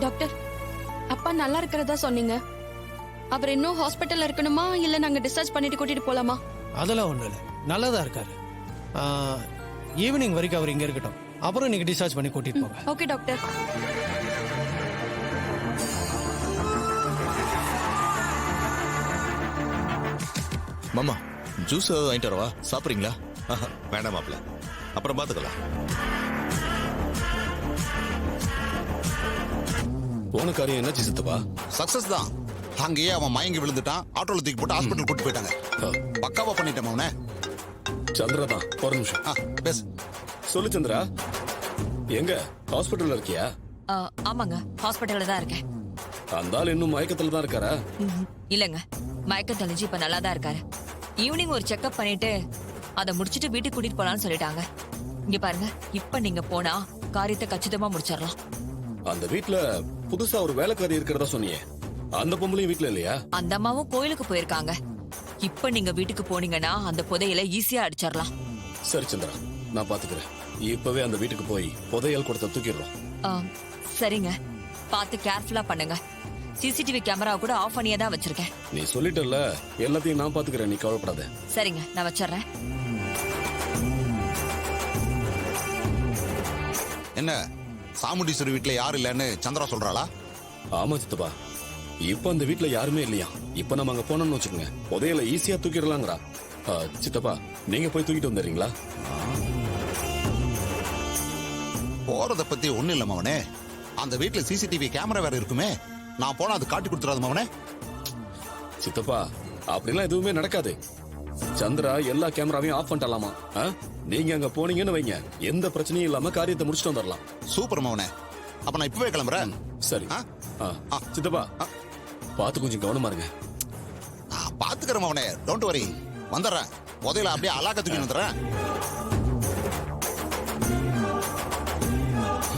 Doctor, அப்பா நல்லா இருக்கிறதா சொன்னீங்க. அவர் இன்னும் ஹாஸ்பிட்டல்ல இருக்கணுமா இல்ல நாங்க டிஸ்சார்ஜ் பண்ணிட்டு கூட்டிட்டு போலாமா? அதெல்லாம் ஒண்ணும் இல்லை, நல்லதா இருக்காரு. ஈவினிங் வரைக்கும் அவர் இங்க இருக்கட்டும், அப்புறம் நீங்க டிஸ்சார்ஜ் பண்ணி கூட்டிட்டு போங்க. Okay doctor. மாமா, ஜூஸ் ஏதாவது வாங்கிட்டு வரவா? சாப்பிட்றீங்களா? வேண்டாம் மாப்ள, அப்புறம் பாத்துக்கலாம். போன காரியம் என்னாச்சு சித்தப்பா? சக்சஸ் தான். அங்கேயே அவன் மயங்கி விழுந்துட்டான். ஆட்டோல தூக்கி போட்டு ஹாஸ்பிட்டல் கூட்டு போயிட்டாங்க. பக்காவா பண்ணிட்டேன் அவனை. சந்திரா தான், ஒரு நிமிஷம். பேசு. சொல்லு சந்திரா, எங்க ஹாஸ்பிட்டல்ல இருக்கியா? ஆமாங்க, ஹாஸ்பிட்டல்ல தான் இருக்கேன். அந்த ஆள் இன்னும் மயக்கத்துல தான் இருக்காரா? இல்லங்க, மயக்கம் தெளிஞ்சு இப்ப நல்லா தான் இருக்காரு. ஈவினிங் ஒரு செக்அப் பண்ணிட்டு அதை முடிச்சிட்டு வீட்டுக்கு கூட்டிட்டு போலான்னு சொல்லிட்டாங்க. இங்க பாருங்க, இப்ப நீங்க போனா காரியத்தை கச்சிதமா முடிச்சிடலாம். அந்த வீட்ல புதுசா ஒரு வேலைக்காரி இருக்கிறதா சொன்னியே, அந்த பொம்பளையும் வீட்ல இல்லையா? அந்த அம்மாவும் கோயிலுக்கு போயிருக்காங்க. இப்ப நீங்க வீட்டுக்கு போனீங்கன்னா அந்த புதையலை ஈஸியா அடிச்சிடலாம். சரி சந்திரா, நான் பாத்துக்கிறேன். இப்பவே அந்த வீட்டுக்கு போய் புதையல் கொடுத்த தூக்கிடுறோம். சரிங்க, பார்த்து கேர்ஃபுல்லா பண்ணுங்க. சிசிடிவி கேமரா கூட ஆஃப் பண்ணியே தான் வச்சிருக்கேன். நீ சொல்லிட்டல, எல்லாத்தையும் நான் பாத்துக்கிறேன், நீ கவலைப்படாத. சரிங்க, நான் வச்சிடுறேன். என்ன சாமுண்டீஸ்வரி வீட்டுல யாரும் இல்லன்னு சந்திரா சொல்றாளா? ஆமா சித்தப்பா, இப்ப அந்த வீட்ல யாருமே இல்லையா. இப்ப நம்ம அங்க போனோம்னு வச்சுக்கோங்க, புதையல ஈஸியா தூக்கிடலாங்கிறா. சித்தப்பா, நீங்க போய் தூக்கிட்டு வந்துடுறீங்களா? போறத பத்தி ஒண்ணு இல்ல மவனே. அந்த வீட்டுல சிசிடிவி கேமரா வேற இருக்குமே. நான் போனா அது காட்டி கொடுத்துறாது மவனே. சித்தப்பா, அப்படிலாம் எதுவுமே நடக்காது. சந்திரா எல்லா கேமராவையும் ஆஃப் பண்ணிடலாமா? நீங்க அங்க போனீங்கன்னு வைங்க, எந்த பிரச்சனையும் இல்லாம காரியத்தை முடிச்சுட்டு வந்துடலாம். சூப்பர் மவனே. அப்ப நான் இப்பவே கிளம்புறேன். சரி. சித்தப்பா, பார்த்து கொஞ்சம் கவனமா இருங்க. நான் பாத்துக்கிறேன் மவனே, டோன்ட் வரி. வந்துடுறேன். முதல்ல அப்படியே அலாக்க தூக்கி வந்துடுறேன்.